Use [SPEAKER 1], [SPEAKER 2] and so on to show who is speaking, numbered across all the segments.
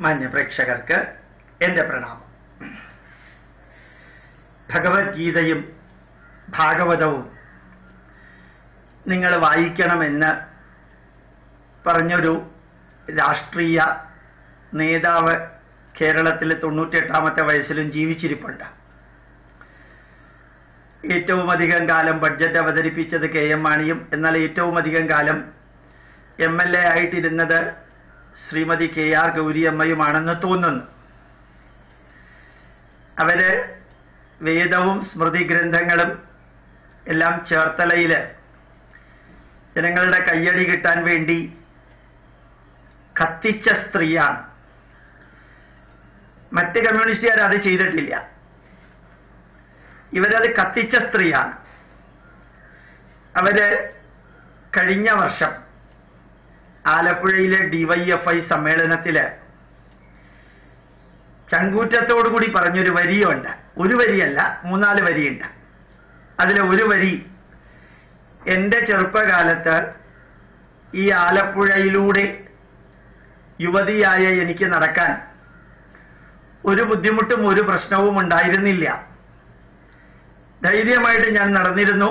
[SPEAKER 1] മാന്യപ്രേക്ഷകർക്ക് എൻ്റെ പ്രണാമം. ഭഗവത്ഗീതയും ഭാഗവതവും നിങ്ങൾ വായിക്കണമെന്ന് പറഞ്ഞൊരു രാഷ്ട്രീയ നേതാവ് കേരളത്തിൽ 98ാമത്തെ വയസ്സിലും ജീവിച്ചിരിപ്പുണ്ട്. ഏറ്റവും അധികം കാലം ബഡ്ജറ്റ് അവതരിപ്പിച്ചത് KM മാണിയും, എന്നാൽ ഏറ്റവും അധികം കാലം MLA ആയിട്ടിരുന്നത് ശ്രീമതി KR ഗൗരിയമ്മയുമാണെന്ന് തോന്നുന്നു. അവര് വേദവും സ്മൃതി ഗ്രന്ഥങ്ങളും എല്ലാം ചേർത്തലയിൽ ജനങ്ങളുടെ കയ്യടി കിട്ടാൻ വേണ്ടി കത്തിച്ച സ്ത്രീയാണ്. മറ്റ് കമ്മ്യൂണിസ്റ്റുകാർ അത് ചെയ്തിട്ടില്ല. ഇവരത് കത്തിച്ച സ്ത്രീയാണ്. അവര് കഴിഞ്ഞ വർഷം ആലപ്പുഴയിലെ DYFI സമ്മേളനത്തില് ചങ്കൂറ്റത്തോടുകൂടി പറഞ്ഞൊരു വരിയുണ്ട്. ഒരു വരിയല്ല, 3-4 വരിയുണ്ട്. അതിലെ ഒരു വരി, എൻ്റെ ചെറുപ്പകാലത്ത് ഈ ആലപ്പുഴയിലൂടെ യുവതിയായ എനിക്ക് നടക്കാൻ ഒരു ബുദ്ധിമുട്ടും ഒരു പ്രശ്നവും ഉണ്ടായിരുന്നില്ല. ധൈര്യമായിട്ട് ഞാൻ നടന്നിരുന്നു.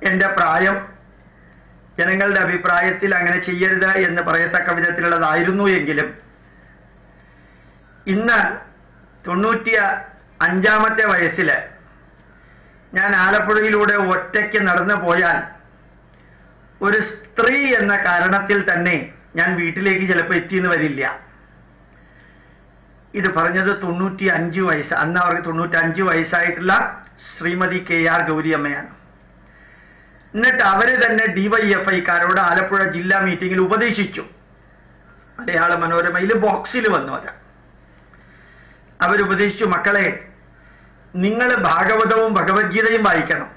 [SPEAKER 1] എൻ്റെ പ്രായം ജനങ്ങളുടെ അഭിപ്രായത്തിൽ അങ്ങനെ ചെയ്യരുത് എന്ന് പറയത്തക്ക വിധത്തിലുള്ളതായിരുന്നു. എങ്കിലും ഇന്ന് 95ാമത്തെ വയസ്സിൽ ഞാൻ ആലപ്പുഴയിലൂടെ ഒറ്റയ്ക്ക് നടന്നു പോയാൽ ഒരു സ്ത്രീ എന്ന കാരണത്തിൽ തന്നെ ഞാൻ വീട്ടിലേക്ക് ചിലപ്പോൾ എത്തിയെന്ന് വരില്ല. ഇത് പറഞ്ഞത് 95 വയസ്സ്, അന്ന് അവർക്ക് 95 വയസ്സായിട്ടുള്ള ശ്രീമതി KR ഗൗരിയമ്മയാണ്. എന്നിട്ട് അവര് തന്നെ DYFIക്കാരോട് ആലപ്പുഴ ജില്ലാ മീറ്റിംഗിൽ ഉപദേശിച്ചു. മലയാള മനോരമയിൽ ബോക്സിൽ വന്നു. അത് അവരുപദേശിച്ചു, മക്കളെ, നിങ്ങൾ ഭാഗവതവും ഭഗവത്ഗീതയും വായിക്കണം.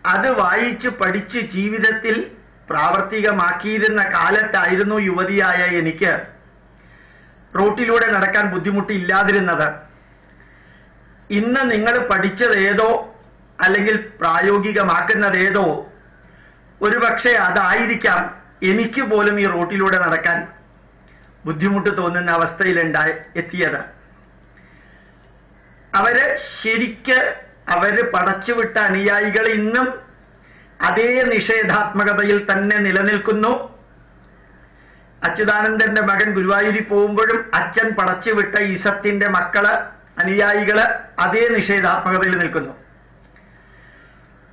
[SPEAKER 1] അത് വായിച്ച് പഠിച്ച് ജീവിതത്തിൽ പ്രാവർത്തികമാക്കിയിരുന്ന കാലത്തായിരുന്നു യുവതിയായ എനിക്ക് റോട്ടിലൂടെ നടക്കാൻ ബുദ്ധിമുട്ടില്ലാതിരുന്നത്. ഇന്ന് നിങ്ങൾ പഠിച്ചതേതോ അല്ലെങ്കിൽ പ്രായോഗികമാക്കുന്നതേതോ ഒരുപക്ഷെ അതായിരിക്കാം എനിക്ക് പോലും ഈ റോട്ടിലൂടെ നടക്കാൻ ബുദ്ധിമുട്ട് തോന്നുന്ന അവസ്ഥയിലെത്തിയത്. അവര് പടച്ചുവിട്ട അനുയായികൾ ഇന്നും അതേ നിഷേധാത്മകതയിൽ തന്നെ നിലനിൽക്കുന്നു. അച്യുതാനന്ദന്റെ മകൻ ഗുരുവായൂരിൽ പോകുമ്പോഴും അച്ഛൻ പടച്ചുവിട്ട ഈസത്തിന്റെ അനുയായികള് അതേ നിഷേധാത്മകതയിൽ നിൽക്കുന്നു.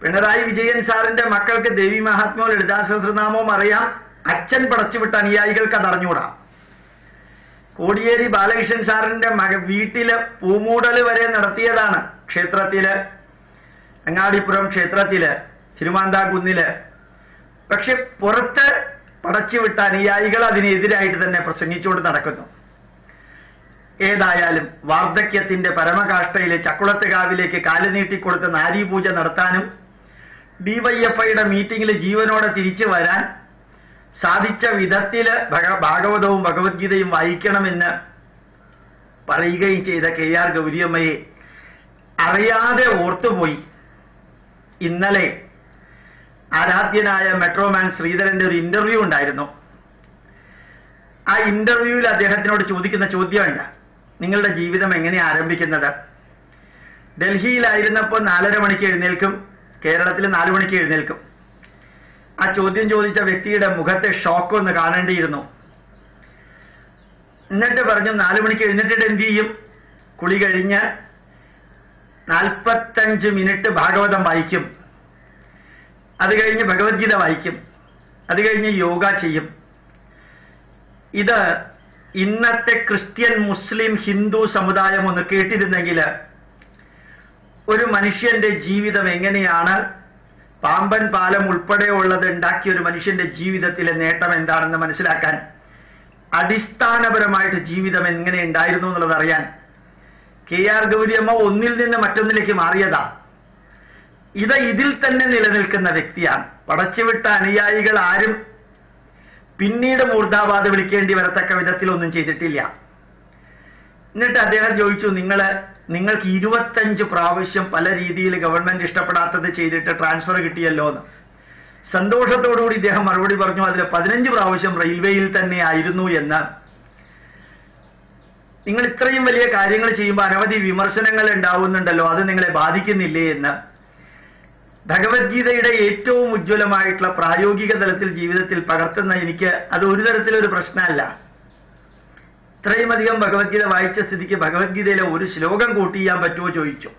[SPEAKER 1] പിണറായി വിജയൻ സാറിന്റെ മക്കൾക്ക് ദേവി മഹാത്മ്യമോ ലളിതാ സഹസ്രനാമവും അറിയാം. അച്ഛൻ പടച്ചുവിട്ട അനുയായികൾക്ക് അതറിഞ്ഞൂടാ. കോടിയേരി ബാലകൃഷ്ണൻ സാറിന്റെ വീട്ടില് പൂമൂടല് വരെ നടത്തിയതാണ്. ക്ഷേത്രത്തില്, അങ്ങാടിപ്പുറം ക്ഷേത്രത്തില്, തിരുമാന്താകുന്നില്. പക്ഷെ പുറത്ത് പടച്ചുവിട്ട അനുയായികൾ അതിനെതിരായിട്ട് തന്നെ പ്രസംഗിച്ചുകൊണ്ട് നടക്കുന്നു. ഏതായാലും വാർദ്ധക്യത്തിന്റെ പരമകാഷ്ഠയിലെ ചക്കുളത്തുകാവിലേക്ക് കാല് നീട്ടിക്കൊടുത്ത് നാരീപൂജ നടത്താനും DYFIയുടെ മീറ്റിംഗിൽ ജീവനോടെ തിരിച്ചു വരാൻ സാധിച്ച വിധത്തില് ഭാഗവതവും ഭഗവത്ഗീതയും വായിക്കണമെന്ന് പറയുകയും ചെയ്ത KR ഗൗരിയമ്മയെ അറിയാതെ ഓർത്തുപോയി. ഇന്നലെ ആരാധ്യനായ മെട്രോമാൻ ശ്രീധരന്റെ ഒരു ഇന്റർവ്യൂ ഉണ്ടായിരുന്നു. ആ ഇന്റർവ്യൂവിൽ അദ്ദേഹത്തിനോട് ചോദിക്കുന്ന ചോദ്യമുണ്ട്, നിങ്ങളുടെ ജീവിതം എങ്ങനെ ആരംഭിക്കുന്നത്? ഡൽഹിയിലായിരുന്നപ്പോൾ 4:30 മണിക്ക് എഴുന്നേൽക്കും, കേരളത്തിൽ 4 മണിക്ക് എഴുന്നേൽക്കും. ആ ചോദ്യം ചോദിച്ച വ്യക്തിയുടെ മുഖത്തെ ഷോക്ക് ഒന്ന് കാണേണ്ടിയിരുന്നു. എന്നിട്ട് പറഞ്ഞു, 4 മണിക്ക് എഴുന്നേറ്റിട്ട് എന്ത് ചെയ്യും? കുളി കഴിഞ്ഞ് 45 മിനിറ്റ് ഭാഗവതം വായിക്കും, അത് കഴിഞ്ഞ് ഭഗവത്ഗീത വായിക്കും, അത് കഴിഞ്ഞ് യോഗ ചെയ്യും. ഇത് ഇന്നത്തെ ക്രിസ്ത്യൻ, മുസ്ലിം, ഹിന്ദു സമുദായം ഒന്ന് കേട്ടിരുന്നെങ്കിൽ ഒരു മനുഷ്യന്റെ ജീവിതം എങ്ങനെയാണ്, പാമ്പൻ പാലം ഉൾപ്പെടെയുള്ളത് ഉണ്ടാക്കിയ ഒരു മനുഷ്യന്റെ ജീവിതത്തിലെ നേട്ടം എന്താണെന്ന് മനസ്സിലാക്കാൻ, അടിസ്ഥാനപരമായിട്ട് ജീവിതം എങ്ങനെ ഉണ്ടായിരുന്നു എന്നുള്ളത് അറിയാൻ KR ഗൗരിയമ്മ ഒന്നിൽ നിന്ന് മറ്റൊന്നിലേക്ക് മാറിയതാ. ഇതിൽ തന്നെ നിലനിൽക്കുന്ന വ്യക്തിയാണ്. പടച്ചുവിട്ട അനുയായികൾ ആരും പിന്നീട് മൂർധാബാധ വിളിക്കേണ്ടി വരത്തക്ക വിധത്തിലൊന്നും ചെയ്തിട്ടില്ല. എന്നിട്ട് അദ്ദേഹം ചോദിച്ചു, നിങ്ങൾക്ക് 25 പ്രാവശ്യം പല രീതിയിൽ ഗവൺമെന്റ് ഇഷ്ടപ്പെടാത്തത് ചെയ്തിട്ട് ട്രാൻസ്ഫർ കിട്ടിയല്ലോ എന്ന്. സന്തോഷത്തോടുകൂടി ഇദ്ദേഹം മറുപടി പറഞ്ഞു, അതിൽ 15 പ്രാവശ്യം റെയിൽവേയിൽ തന്നെ ആയിരുന്നു എന്ന് നിങ്ങൾ ഇത്രയും വലിയ കാര്യങ്ങൾ ചെയ്യുമ്പോൾ അനവധി വിമർശനങ്ങൾ ഉണ്ടാവുന്നുണ്ടല്ലോ, അത് നിങ്ങളെ ബാധിക്കുന്നില്ലേ എന്ന്. ഭഗവത്ഗീതയുടെ ഏറ്റവും ഉജ്ജ്വലമായിട്ടുള്ള പ്രായോഗിക തലത്തിൽ ജീവിതത്തിൽ പകർത്തുന്ന എനിക്ക് അത് ഒരു തരത്തിലൊരു പ്രശ്നമല്ല. ഇത്രയും അധികം ഭഗവത്ഗീത വായിച്ച സ്ഥിതിക്ക് ഭഗവത്ഗീതയിലെ ഒരു ശ്ലോകം കോട്ട് ചെയ്യാൻ പറ്റുമോ ചോദിച്ചു.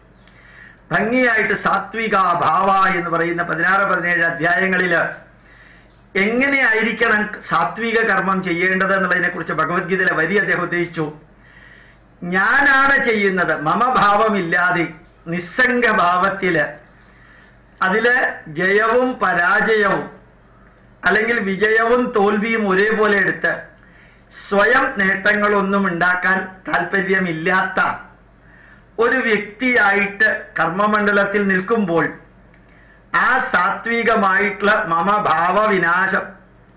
[SPEAKER 1] ഭംഗിയായിട്ട് സാത്വിക ഭാവ എന്ന് പറയുന്ന 16-17 അധ്യായങ്ങളിൽ എങ്ങനെയായിരിക്കണം സാത്വിക കർമ്മം ചെയ്യേണ്ടത് എന്നുള്ളതിനെക്കുറിച്ച് ഭഗവത്ഗീതയിലെ വരി അദ്ദേഹം ഉദ്ദേശിച്ചു. ഞാനാണ് ചെയ്യുന്നത്, മമഭാവമില്ലാതെ നിസ്സംഗഭാവത്തില്, അതില് ജയവും പരാജയവും അല്ലെങ്കിൽ വിജയവും തോൽവിയും ഒരേപോലെ എടുത്ത് സ്വയം നേട്ടങ്ങളൊന്നും ഉണ്ടാക്കാൻ താല്പര്യമില്ലാത്ത ഒരു വ്യക്തിയായിട്ട് കർമ്മമണ്ഡലത്തിൽ നിൽക്കുമ്പോൾ ആ സാത്വികമായിട്ടുള്ള മമഭാവ വിനാശം,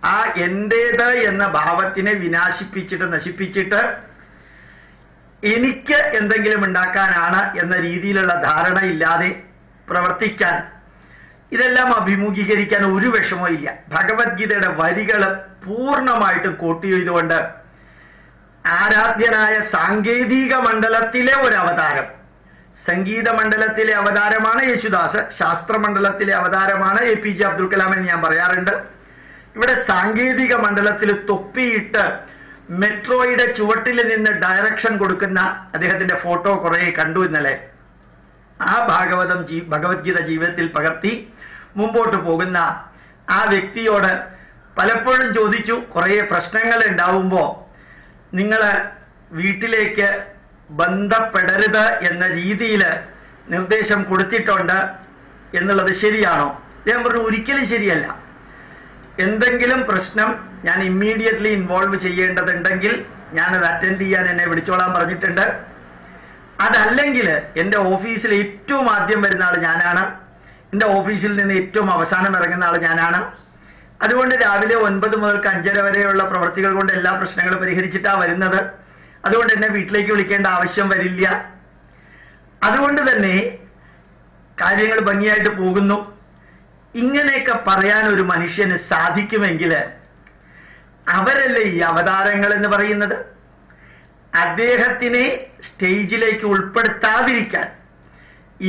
[SPEAKER 1] ആ എന്റേത് എന്ന ഭാവത്തിനെ വിനാശിപ്പിച്ചിട്ട് നശിപ്പിച്ചിട്ട് എനിക്ക് എന്തെങ്കിലും ഉണ്ടാക്കാനാണ് എന്ന രീതിയിലുള്ള ധാരണയില്ലാതെ പ്രവർത്തിക്കാൻ, ഇതെല്ലാം അഭിമുഖീകരിക്കാൻ ഒരു വിഷമവും ഇല്ല. ഭഗവത്ഗീതയുടെ വരികൾ പൂർണ്ണമായിട്ടും കോട്ട് ചെയ്തുകൊണ്ട് ആരാധ്യനായ സാങ്കേതിക മണ്ഡലത്തിലെ ഒരു അവതാരം, സംഗീത മണ്ഡലത്തിലെ അവതാരമാണ് യേശുദാസ്, ശാസ്ത്രമണ്ഡലത്തിലെ അവതാരമാണ് APJ അബ്ദുൽ കലാം എന്ന് ഞാൻ പറയാറുണ്ട്. ഇവിടെ സാങ്കേതിക മണ്ഡലത്തിൽ തൊപ്പിയിട്ട് മെട്രോയുടെ ചുവട്ടിൽ നിന്ന് ഡയറക്ഷൻ കൊടുക്കുന്ന അദ്ദേഹത്തിന്റെ ഫോട്ടോ കുറെ കണ്ടു ഇന്നലെ. ആ ഭഗവത്ഗീത ജീവിതത്തിൽ പകർത്തി മുമ്പോട്ട് പോകുന്ന ആ വ്യക്തിയോട് പലപ്പോഴും ചോദിച്ചു, കുറേ പ്രശ്നങ്ങൾ ഉണ്ടാവുമ്പോൾ നിങ്ങൾ വീട്ടിലേക്ക് ബന്ധപ്പെടരുത് എന്ന രീതിയിൽ നിർദ്ദേശം കൊടുത്തിട്ടുണ്ട് എന്നുള്ളത് ശരിയാണോ? ഞാൻ പറഞ്ഞു ഒരിക്കലും ശരിയല്ല. എന്തെങ്കിലും പ്രശ്നം ഞാൻ ഇമ്മീഡിയറ്റ്ലി ഇൻവോൾവ് ചെയ്യേണ്ടതുണ്ടെങ്കിൽ ഞാനത് അറ്റൻഡ് ചെയ്യാൻ എന്നെ വിളിച്ചോളാൻ പറഞ്ഞിട്ടുണ്ട്. അതല്ലെങ്കിൽ എൻ്റെ ഓഫീസിൽ ഏറ്റവും ആദ്യം വരുന്ന ആൾ ഞാനാണ്, എൻ്റെ ഓഫീസിൽ നിന്ന് ഏറ്റവും അവസാനം ഇറങ്ങുന്ന ആൾ ഞാനാണ്. അതുകൊണ്ട് രാവിലെ 9 മുതൽ 5:30 വരെയുള്ള പ്രവൃത്തികൾ കൊണ്ട് എല്ലാ പ്രശ്നങ്ങളും പരിഹരിച്ചിട്ടാണ് വരുന്നത്. അതുകൊണ്ട് എന്നെ വീട്ടിലേക്ക് വിളിക്കേണ്ട ആവശ്യം വരില്ല. അതുകൊണ്ട് തന്നെ കാര്യങ്ങൾ ഭംഗിയായിട്ട് പോകുന്നു. ഇങ്ങനെയൊക്കെ പറയാൻ ഒരു മനുഷ്യന് സാധിക്കുമെങ്കിൽ അവരല്ലേ ഈ അവതാരങ്ങൾ എന്ന് പറയുന്നത്. അദ്ദേഹത്തിനെ സ്റ്റേജിലേക്ക് ഉൾപ്പെടുത്താതിരിക്കാൻ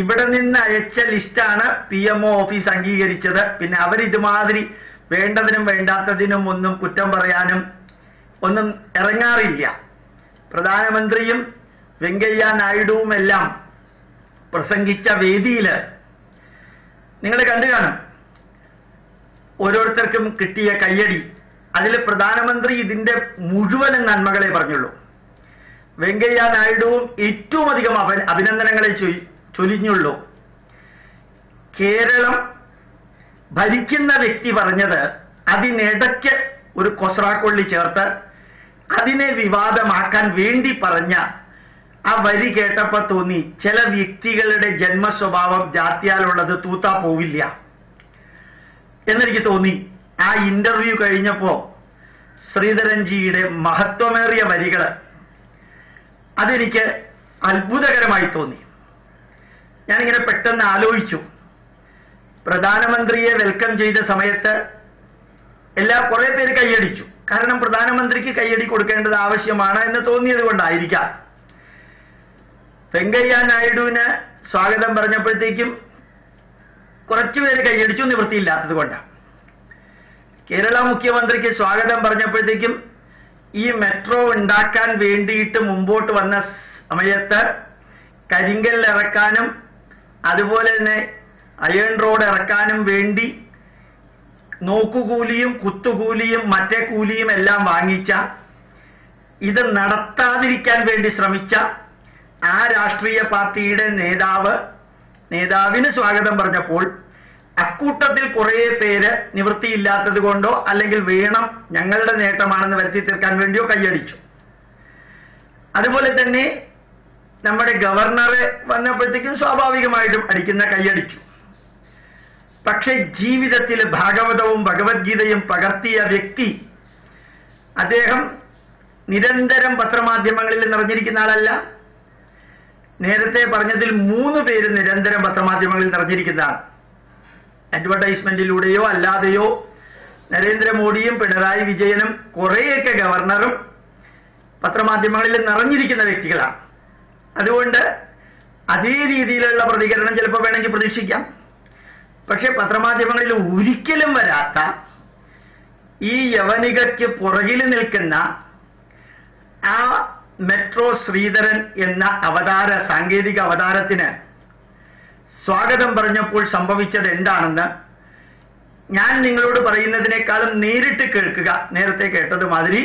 [SPEAKER 1] ഇവിടെ നിന്ന് അയച്ച ലിസ്റ്റാണ് PMO ഓഫീസ് അംഗീകരിച്ചത്. പിന്നെ അവരിതുമാതിരി വേണ്ടതിനും വേണ്ടാത്തതിനും ഒന്നും കുറ്റം പറയാനും ഒന്നും ഇറങ്ങാറില്ല. പ്രധാനമന്ത്രിയും വെങ്കയ്യ നായിഡുവുമെല്ലാം പ്രസംഗിച്ച വേദിയിൽ നിങ്ങൾ കണ്ടു കാണും, ഓരോരുത്തർക്കും കിട്ടിയ കയ്യടി. അതിൽ പ്രധാനമന്ത്രി ഇതിന്റെ മുഴുവനും നന്മകളെ പറഞ്ഞുള്ളൂ. വെങ്കയ്യ നായിഡുവും ഏറ്റവും അധികം അഭിനന്ദനങ്ങളെ ചൊരിഞ്ഞുള്ളൂ. കേരളം ഭരിക്കുന്ന വ്യക്തി പറഞ്ഞത് അതിനിടയ്ക്ക് ഒരു കൊസ്രാക്കൊള്ളി ചേർത്ത് അതിനെ വിവാദമാക്കാൻ വേണ്ടി പറഞ്ഞ ആ വരി കേട്ടപ്പോൾ തോന്നി, ചില വ്യക്തികളുടെ ജന്മസ്വഭാവം ജാത്യാലുള്ളത് തൂത്താ പോവില്ല എന്നെനിക്ക് തോന്നി. ആ ഇന്റർവ്യൂ കഴിഞ്ഞപ്പോ ശ്രീധരൻജിയുടെ മഹത്വമേറിയ വരികൾ അതെനിക്ക് അത്ഭുതകരമായി തോന്നി. ഞാനിങ്ങനെ പെട്ടെന്ന് ആലോചിച്ചു, പ്രധാനമന്ത്രിയെ വെൽക്കം ചെയ്ത സമയത്ത് കുറെ പേര് കൈയടിച്ചു. കാരണം പ്രധാനമന്ത്രിക്ക് കൈയടി കൊടുക്കേണ്ടത് ആവശ്യമാണ് എന്ന് തോന്നിയത് കൊണ്ടായിരിക്കാം. വെങ്കയ്യ നായിഡുവിന് സ്വാഗതം പറഞ്ഞപ്പോഴത്തേക്കും കുറച്ചുപേര് കൈയടിച്ചു, നിവൃത്തിയില്ലാത്തത് കൊണ്ടാണ്. കേരള മുഖ്യമന്ത്രിക്ക് സ്വാഗതം പറഞ്ഞപ്പോഴത്തേക്കും ഈ മെട്രോ ഉണ്ടാക്കാൻ വേണ്ടിയിട്ട് മുമ്പോട്ട് വന്ന സമയത്ത് കരിങ്കല്ല് ഇറക്കാനും അതുപോലെ തന്നെ അയൺ റോഡ് ഇറക്കാനും വേണ്ടി നോക്കുകൂലിയും കുത്തുകൂലിയും മറ്റേ കൂലിയും എല്ലാം വാങ്ങിച്ച, ഇത് നടത്താതിരിക്കാൻ വേണ്ടി ശ്രമിച്ച ആ രാഷ്ട്രീയ പാർട്ടിയുടെ നേതാവിന് സ്വാഗതം പറഞ്ഞപ്പോൾ അക്കൂട്ടത്തിൽ കുറേ പേര് നിവൃത്തിയില്ലാത്തത് കൊണ്ടോ അല്ലെങ്കിൽ വേണം ഞങ്ങളുടെ നേട്ടമാണെന്ന് വരുത്തി തീർക്കാൻ വേണ്ടിയോ കൈയടിച്ചു. അതുപോലെ തന്നെ നമ്മുടെ ഗവർണറെ വന്നപ്പോഴത്തേക്കും സ്വാഭാവികമായിട്ടും അടിക്കുന്ന കൈയടിച്ചു. പക്ഷെ ജീവിതത്തിൽ ഭാഗവതവും ഭഗവത്ഗീതയും പകർത്തിയ വ്യക്തി, അദ്ദേഹം നിരന്തരം പത്രമാധ്യമങ്ങളിൽ നിറഞ്ഞിരിക്കുന്ന ആളല്ല. നേരത്തെ പറഞ്ഞതിൽ 3 പേര് നിരന്തരം പത്രമാധ്യമങ്ങളിൽ നിറഞ്ഞിരിക്കുന്നതാണ്. അഡ്വർടൈസ്മെന്റിലൂടെയോ അല്ലാതെയോ നരേന്ദ്രമോദിയും പിണറായി വിജയനും കുറേയൊക്കെ ഗവർണറും പത്രമാധ്യമങ്ങളിൽ നിറഞ്ഞിരിക്കുന്ന വ്യക്തികളാണ്. അതുകൊണ്ട് അതേ രീതിയിലുള്ള പ്രതികരണം ചിലപ്പോൾ വേണമെങ്കിൽ പ്രതീക്ഷിക്കാം. പക്ഷെ പത്രമാധ്യമങ്ങളിൽ ഒരിക്കലും വരാത്ത ഈ യവനികയ്ക്ക് പുറകിൽ നിൽക്കുന്ന ആ മെട്രോ ശ്രീധരൻ എന്ന സാങ്കേതിക അവതാരത്തിന് സ്വാഗതം പറഞ്ഞപ്പോൾ സംഭവിച്ചത് എന്താണെന്ന് ഞാൻ നിങ്ങളോട് പറയുന്നതിനേക്കാളും നേരിട്ട് കേൾക്കുക. നേരത്തെ കേട്ടതുമാതിരി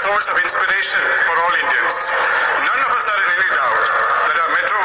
[SPEAKER 2] source of inspiration for all Indians. None of us are in any doubt that our metro